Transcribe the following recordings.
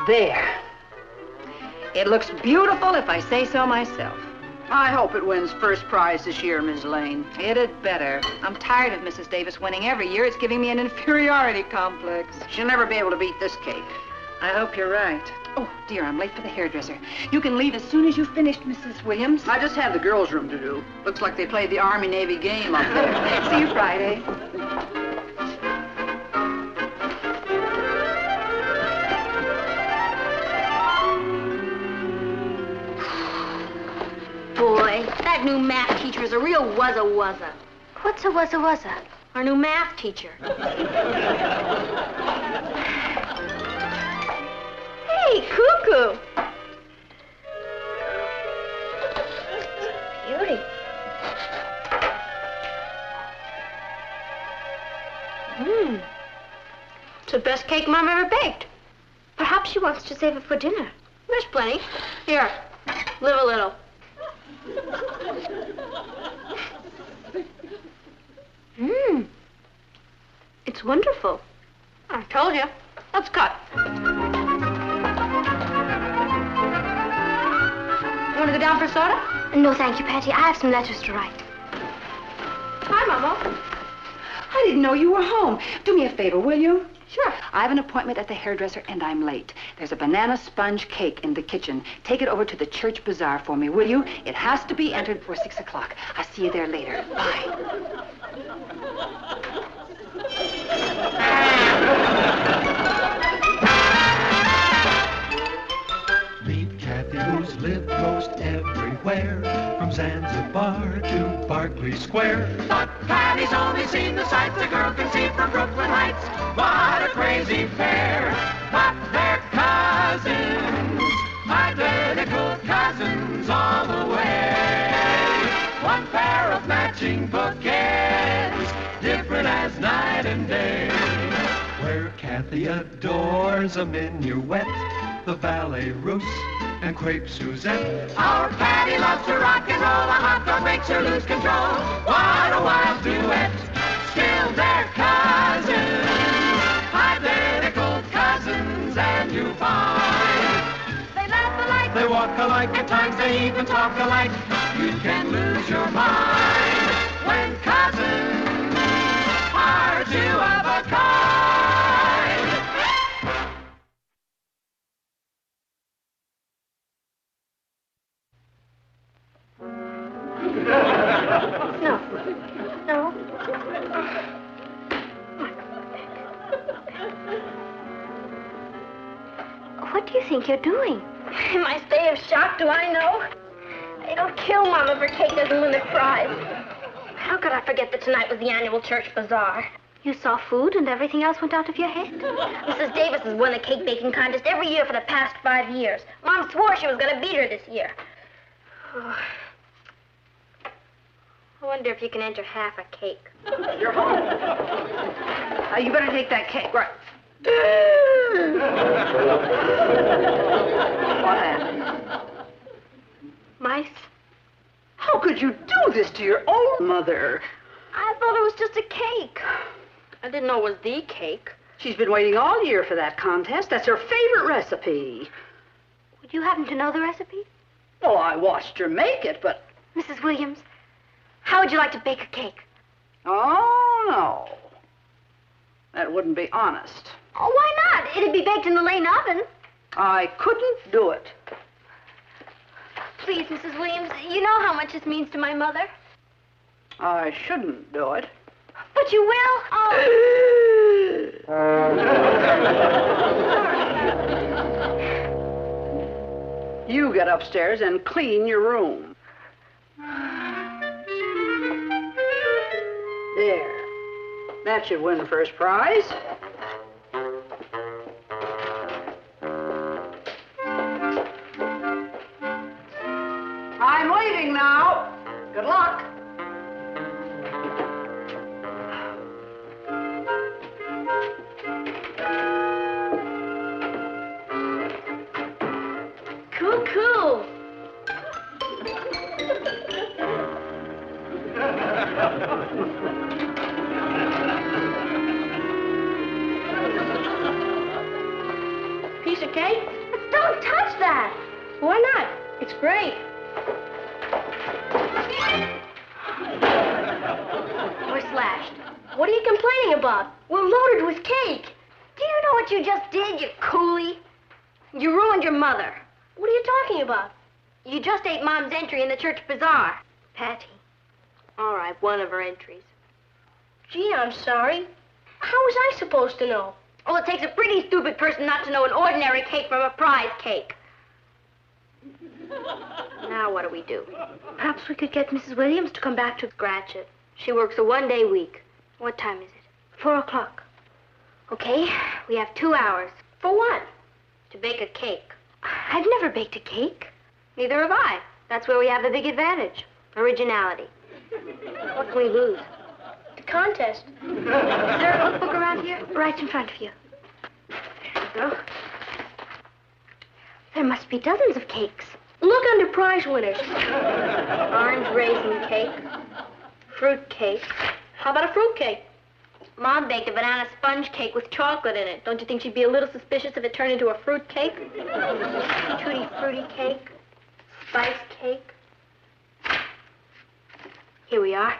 There. It looks beautiful if I say so myself. I hope it wins first prize this year, Ms. Lane. It'd better. I'm tired of Mrs. Davis winning every year. It's giving me an inferiority complex. She'll never be able to beat this cake. I hope you're right. Oh, dear, I'm late for the hairdresser. You can leave as soon as you've finished, Mrs. Williams. I just have the girls' room to do. Looks like they played the Army-Navy game up there. See you Friday. Boy, that new math teacher is a real wuzza-wuzza. What's a wuzza-wuzza? Our new math teacher. Hey, Cuckoo! Beauty. It's the best cake Mom ever baked. Perhaps she wants to save it for dinner. There's plenty. Here, live a little. It's wonderful. I told you. Let's cut. You want to go down for soda? No, thank you, Patty. I have some letters to write. Hi, Mama. I didn't know you were home. Do me a favor, will you? Sure. I have an appointment at the hairdresser, and I'm late. There's a banana sponge cake in the kitchen. Take it over to the church bazaar for me, will you? It has to be entered before 6 o'clock. I'll see you there later. Bye. Meet Kathy, who's lived most everywhere, from Zanzibar to Berkeley Square. But Kathy's only seen the sights a girl can see from Brooklyn Heights. What a crazy pair! But they're cousins, identical cousins all the way. One pair of matching bookends, different as night and day. Where Kathy adores a minuet, the ballet russe, and crepe Suzette. Our Patty loves to rock and roll, a hot dog makes her lose control. What a wild duet, still they're cousins, identical cousins, and you find they laugh alike, they walk alike, at times they even talk alike. You can lose your mind when cousins are two of a kind. No. What do you think you're doing? In my state of shock, do I know? It'll kill Mom if her cake doesn't win the prize. How could I forget that tonight was the annual church bazaar? You saw food and everything else went out of your head? Mrs. Davis has won the cake baking contest every year for the past 5 years. Mom swore she was going to beat her this year. Oh. I wonder if you can enter half a cake. You're home. You better take that cake. Right. What happened? Mice? How could you do this to your own mother? I thought it was just a cake. I didn't know it was the cake. She's been waiting all year for that contest. That's her favorite recipe. Would you happen to know the recipe? Well, I watched her make it, but... Mrs. Williams, how would you like to bake a cake? Oh, no. That wouldn't be honest. Oh, why not? It'd be baked in the Lane oven. I couldn't do it. Please, Mrs. Williams, you know how much this means to my mother. I shouldn't do it. But you will? Oh. You get upstairs and clean your room. There. That should win first prize. I'm leaving now. Good luck. Cool. okay? Don't touch that. Why not? It's great. We're slashed. What are you complaining about? We're loaded with cake. Do you know what you just did, you coolie? You ruined your mother. What are you talking about? You just ate Mom's entry in the church bazaar. Patty. All right, one of her entries. Gee, I'm sorry. How was I supposed to know? Oh, it takes a pretty stupid person not to know an ordinary cake from a prize cake. Now what do we do? Perhaps we could get Mrs. Williams to come back to scratch it. She works a one-day week. What time is it? 4 o'clock. Okay, we have 2 hours. For what? To bake a cake. I've never baked a cake. Neither have I. That's where we have the big advantage. Originality. What can we lose? The contest. Is there a notebook around here? Right in front of you. There you go. There must be dozens of cakes. Look under prize winners. Orange raisin cake. Fruit cake. How about a fruit cake? Mom baked a banana sponge cake with chocolate in it. Don't you think she'd be a little suspicious if it turned into a fruit cake? Tutti frutti cake. Spice cake. Here we are.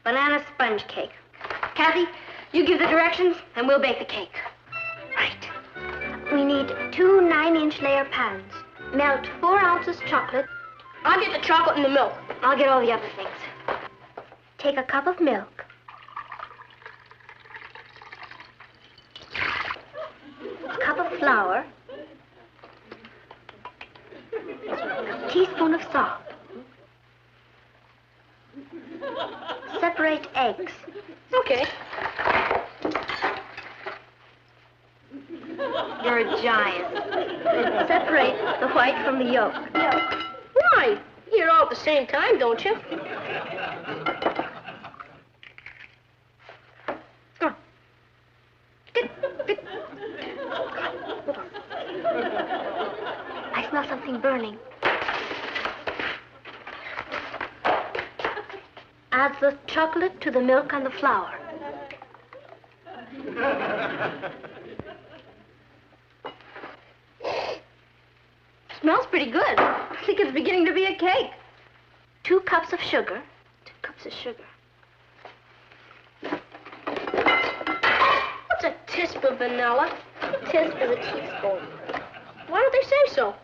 Banana sponge cake. Kathy, you give the directions, and we'll bake the cake. Right. We need 2 9-inch layer pans. Melt 4 ounces chocolate. I'll get the chocolate and the milk. I'll get all the other things. Take a cup of milk. A cup of flour. A teaspoon of salt. Separate eggs. Okay. You're a giant. Separate the white from the yolk. Why? You eat it all at the same time, don't you? Come on. Get. I smell something burning. Add the chocolate to the milk and the flour. Smells pretty good. I think it's beginning to be a cake. 2 cups of sugar. 2 cups of sugar. What's a tisp of vanilla? A tisp is a teaspoon. Why don't they say so?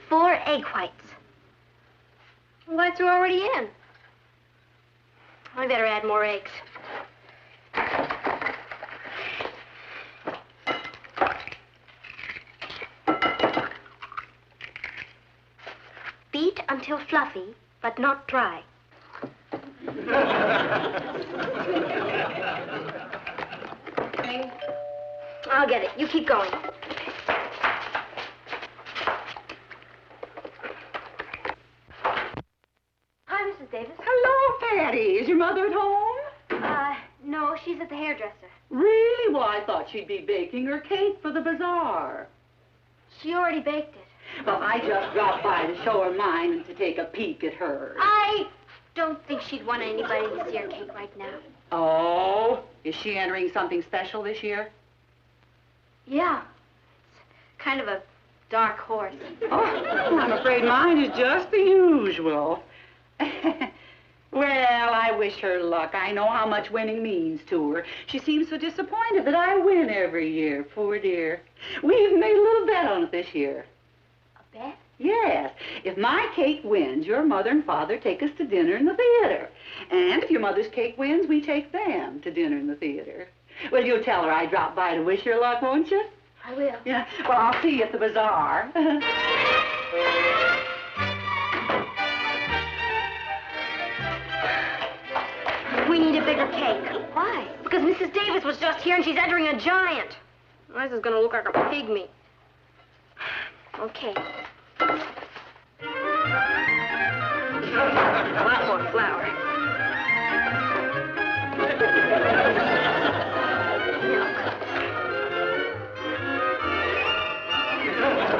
4 egg whites. Whites are already in. I better add more eggs. Beat until fluffy, but not dry. Okay. I'll get it. You keep going. Hi, Mrs. Davis. Hello, Patty. Is your mother at home? No, she's at the hairdresser. Really? Well, I thought she'd be baking her cake for the bazaar. She already baked it. Well, I just dropped by to show her mine and to take a peek at hers. I don't think she'd want anybody to see her cake right now. Oh, is she entering something special this year? Yeah. Kind of a dark horse. Oh, I'm afraid mine is just the usual. Well, I wish her luck. I know how much winning means to her. She seems so disappointed that I win every year, poor dear. We even made a little bet on it this year. A bet? Yes. If my cake wins, your mother and father take us to dinner in the theater. And if your mother's cake wins, we take them to dinner in the theater. Well, you'll tell her I dropped by to wish her luck, won't you? I will. Yeah. Well, I'll see you at the bazaar. We need a bigger cake. Why? Because Mrs. Davis was just here and she's entering a giant. This is gonna look like a pygmy. Okay. A lot more flour. Milk.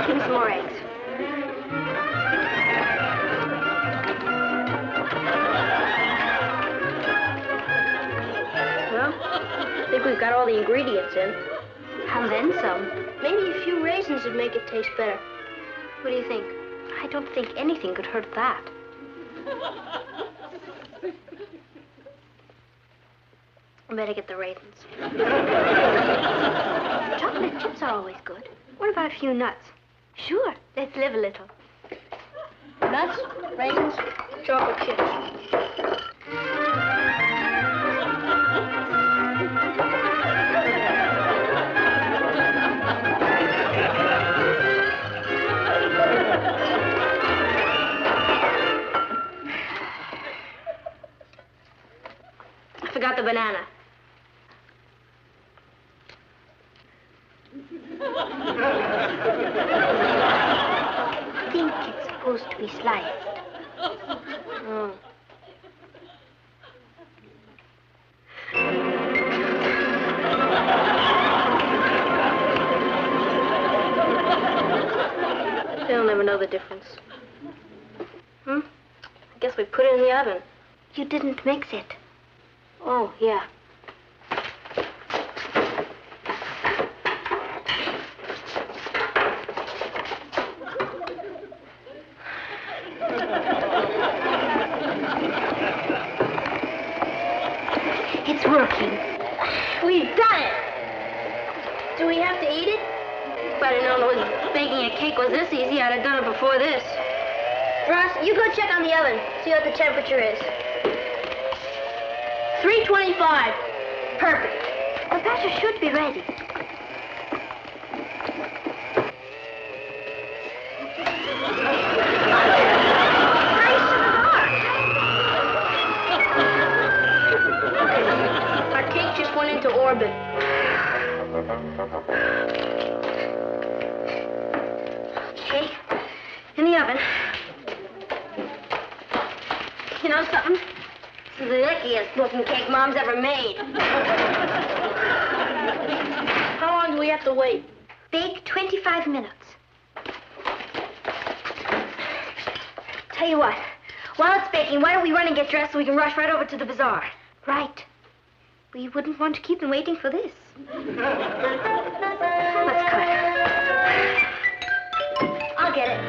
Give me some more eggs. Well, think we've got all the ingredients in. And then some. Maybe a few raisins would make it taste better. What do you think? I don't think anything could hurt that. I better get the raisins. Chocolate chips are always good. What about a few nuts? Sure, let's live a little. Nuts, raisins, chocolate chips. I forgot the banana. I think it's supposed to be sliced. Oh. They'll never know the difference. I guess we put it in the oven. You didn't mix it. Oh, yeah. It's working. We've done it. Do we have to eat it? If I'd have known baking a cake was this easy, I'd have done it before this. Ross, you go check on the oven. See what the temperature is. 325. Perfect. The batter should be ready. Race to the bar. Our cake just went into orbit. Okay, in the oven. You know something? This is the lickiest looking cake Mom's ever made. How long do we have to wait? Bake 25 minutes. Tell you what, while it's baking, why don't we run and get dressed so we can rush right over to the bazaar? Right. We wouldn't want to keep them waiting for this. Let's cut. I'll get it.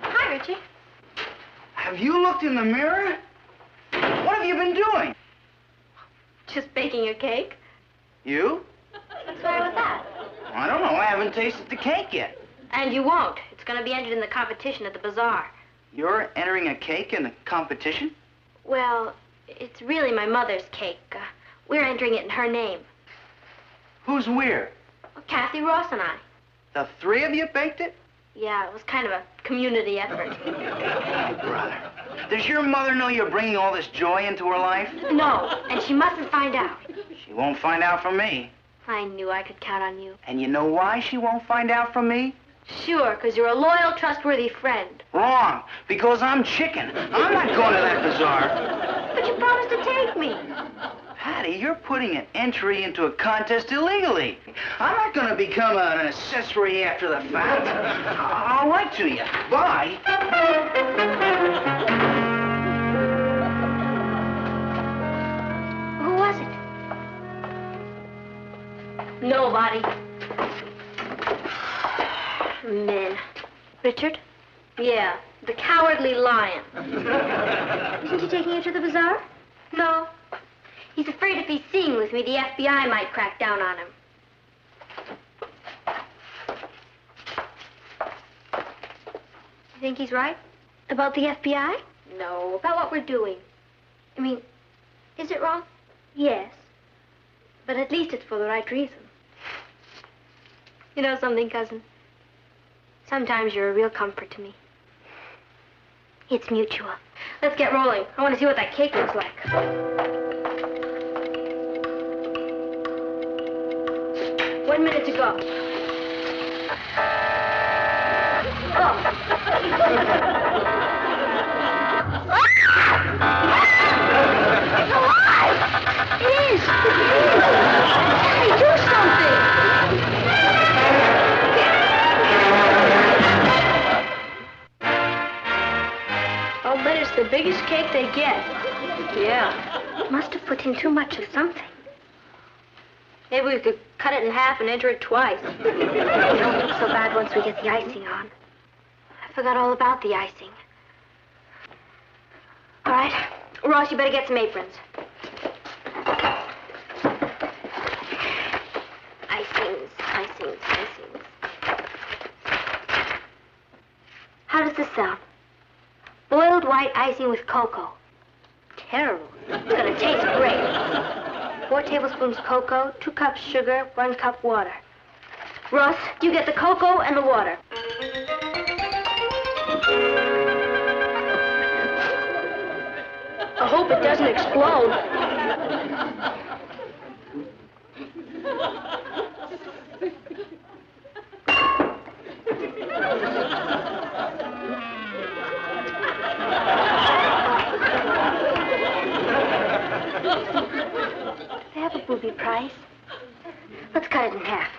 Hi, Richie. Have you looked in the mirror? What have you been doing? Just baking a cake. You? What's the matter with that? I don't know. I haven't tasted the cake yet. And you won't. It's going to be entered in the competition at the bazaar. You're entering a cake in a competition? Well, it's really my mother's cake. We're entering it in her name. Who's we're? Well, Kathy, Ross, and I. The three of you baked it? Yeah, it was kind of a community effort. Brother, does your mother know you're bringing all this joy into her life? No, and she mustn't find out. She won't find out from me. I knew I could count on you. And you know why she won't find out from me? Sure, because you're a loyal, trustworthy friend. Wrong, because I'm chicken. I'm not going to that bazaar. But you promised to take me. Patty, you're putting an entry into a contest illegally. I'm not going to become an accessory after the fact. I'll write to you. Bye. Who was it? Nobody. Men. Richard? Yeah, the cowardly lion. Isn't he taking you to the bazaar? No. He's afraid if he's seen with me, the FBI might crack down on him. You think he's right? About the FBI? No, about what we're doing. I mean, is it wrong? Yes. But at least it's for the right reason. You know something, cousin? Sometimes you're a real comfort to me. It's mutual. Let's get rolling. I want to see what that cake looks like. 1 minute to go. Oh. It is! Hey, do something! I'll bet it's the biggest cake they get. Yeah. Must have put in too much of something. Maybe we could cut it in half and enter it twice. It won't look so bad once we get the icing on. I forgot all about the icing. All right. Ross, you better get some aprons. Icings. How does this sound? Boiled white icing with cocoa. Terrible. It's gonna taste great. 4 tablespoons cocoa, 2 cups sugar, 1 cup water. Russ, you get the cocoa and the water. I hope it doesn't explode. They have a booby price. Let's cut it in half.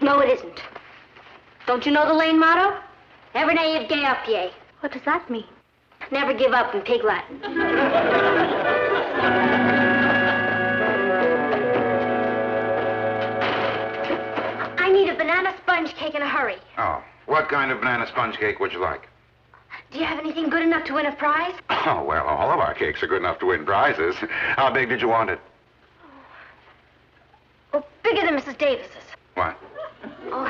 No, it isn't. Don't you know the Lane motto? Never naive gay up ye. What does that mean? Never give up in Pig Latin. I need a banana sponge cake in a hurry. Oh, what kind of banana sponge cake would you like? Do you have anything good enough to win a prize? Oh, well, all of our cakes are good enough to win prizes. How big did you want it? Oh, bigger than Mrs. Davis's. What? Oh,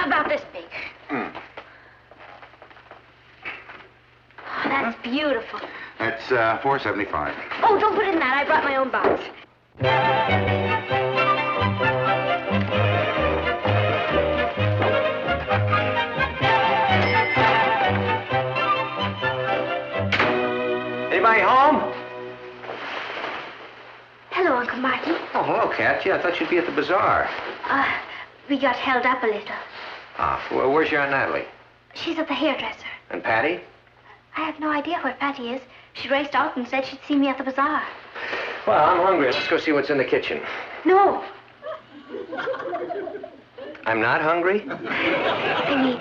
about this big. Hmm. Oh, that's beautiful. That's $4.75. Oh, don't put it in that. I brought my own box. Anybody home? Hello, Uncle Martin. Oh, hello, Kathy. I thought you'd be at the bazaar. We got held up a little. Well, where's your Aunt Natalie? She's at the hairdresser. And Patty? I have no idea where Patty is. She raced out and said she'd see me at the bazaar. Well, I'm hungry. Let's go see what's in the kitchen. No. I'm not hungry? I mean,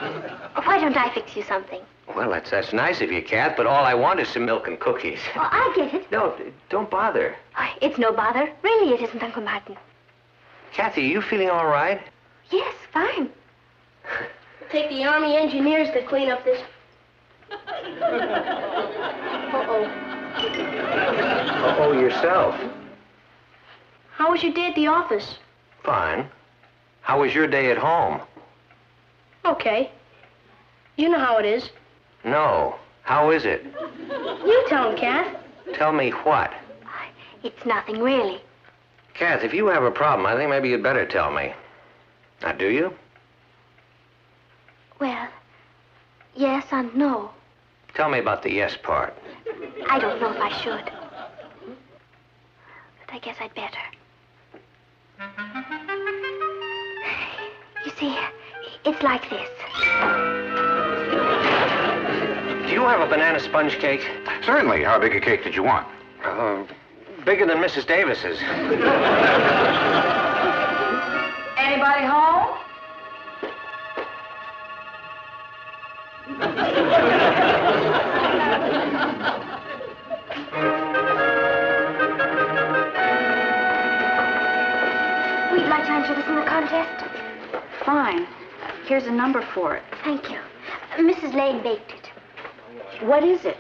why don't I fix you something? Well, that's nice of you, Kat, but all I want is some milk and cookies. Oh, I get it. No, don't bother. Oh, it's no bother. Really, it isn't, Uncle Martin. Kathy, are you feeling all right? Yes, fine. Take the Army engineers to clean up this. Uh-oh. Uh-oh, yourself. How was your day at the office? Fine. How was your day at home? Okay. You know how it is. No. How is it? You tell him, Kath. Tell me what? It's nothing, really. Kath, if you have a problem, I think maybe you'd better tell me. Now, do you? Well, yes and no. Tell me about the yes part. I don't know if I should. But I guess I'd better. You see, it's like this. Do you have a banana sponge cake? Certainly. How big a cake did you want? Bigger than Mrs. Davis's. Anybody home? We'd like to enter this in the contest. Fine. Here's a number for it. Thank you. Mrs. Lane baked it. What is it?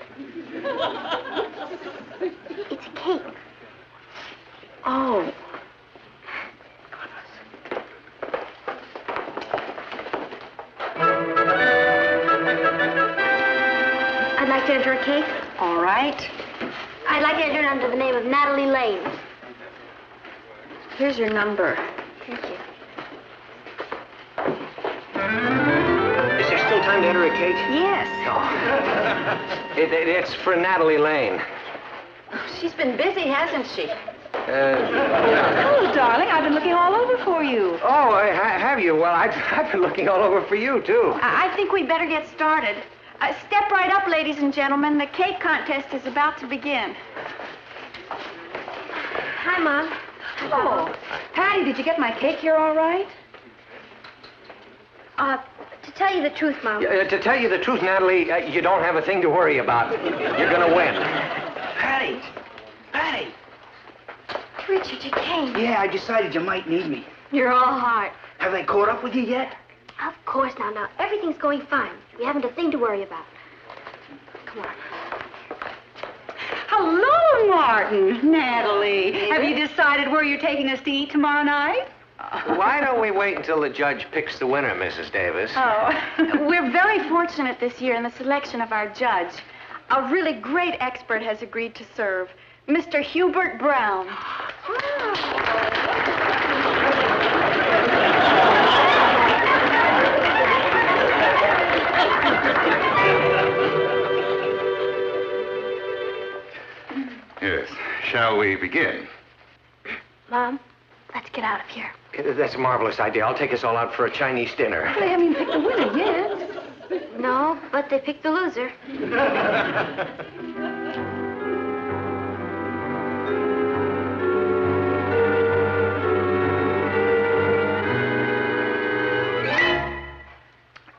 It's a cake. Oh. I'd like to enter a cake. All right. I'd like to enter it under the name of Natalie Lane. Here's your number. Thank you. Is there still time to enter a cake? Yes. It's for Natalie Lane. She's been busy, hasn't she? Yeah. Hello, darling. I've been looking all over for you. Oh, have you? Well, I've been looking all over for you, too. I think we'd better get started. Step right up, ladies and gentlemen. The cake contest is about to begin. Hi, Mom. Oh, Patty, did you get my cake here all right? To tell you the truth, Mom. To tell you the truth, Natalie, you don't have a thing to worry about. You're gonna win. Patty! Patty! Richard, you came. Yeah, I decided you might need me. You're all heart. Have they caught up with you yet? Of course, now. Everything's going fine. We haven't a thing to worry about. Come on. Hello, Martin. Natalie, have you decided where you're taking us to eat tomorrow night? Why don't we wait until the judge picks the winner, Mrs. Davis? Oh, we're very fortunate this year in the selection of our judge. A really great expert has agreed to serve, Mr. Hubert Brown. Yes. Shall we begin? Mom, let's get out of here. That's a marvelous idea. I'll take us all out for a Chinese dinner. They haven't even picked the winner yet. No, but they picked the loser.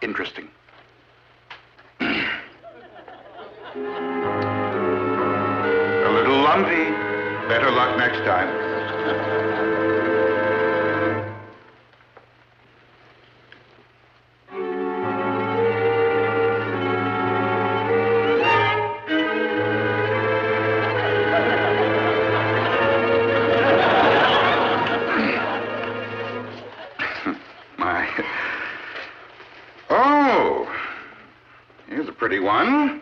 Interesting. A little lumpy. Better luck next time. My. Oh, here's a pretty one.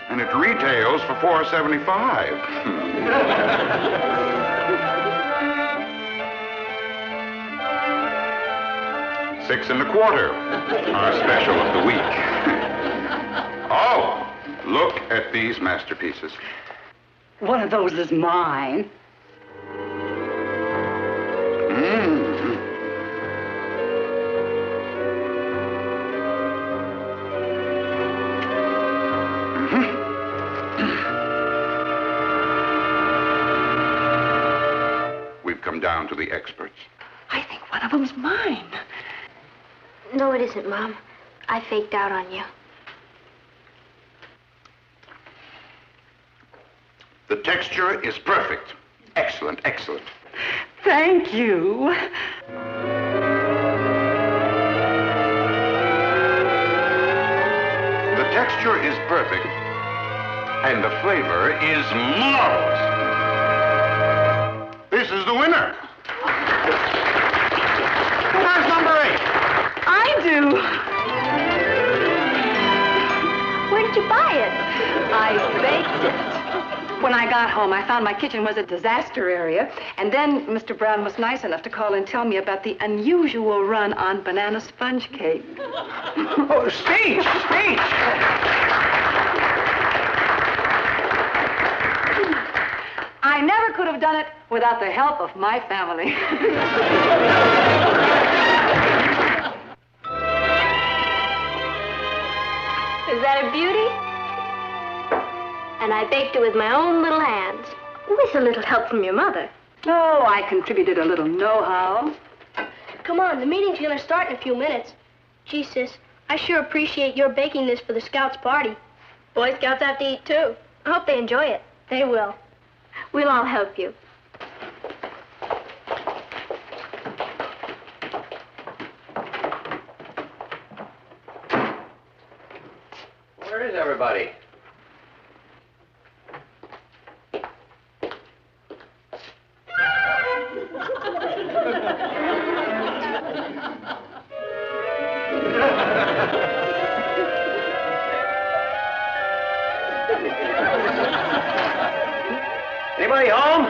And it retails for $4.75. $6.25. Our special of the week. Oh, look at these masterpieces. One of those is mine. We've come down to the experts. I think one of them's mine. No, it isn't, Mom. I faked out on you. The texture is perfect. Excellent, excellent. Thank you. The texture is perfect, and the flavor is marvelous. This is the winner. Who has number 8? I do. Where did you buy it? I baked it. When I got home, I found my kitchen was a disaster area, and then Mr. Brown was nice enough to call and tell me about the unusual run on banana sponge cake. Oh, speech! I never could have done it without the help of my family. Is that a beauty? And I baked it with my own little hands. With a little help from your mother. Oh, I contributed a little know-how. Come on, the meeting's gonna start in a few minutes. Gee, sis, I sure appreciate your baking this for the Scouts party. Boy Scouts have to eat, too. I hope they enjoy it. They will. We'll all help you. Where is everybody? Anybody home?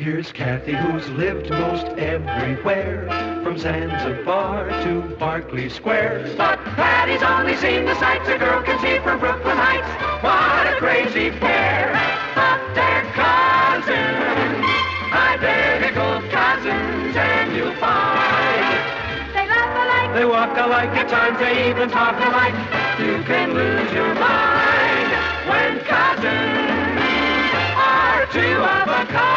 Here's Kathy, who's lived most everywhere, from Zanzibar to Berkeley Square. But Patty's only seen the sights a girl can see from Brooklyn Heights. What a crazy pair! But they're cousins, identical cousins, and you'll find They laugh alike. they walk alike, at times they even talk alike. You can lose your mind when cousins are two of a kind.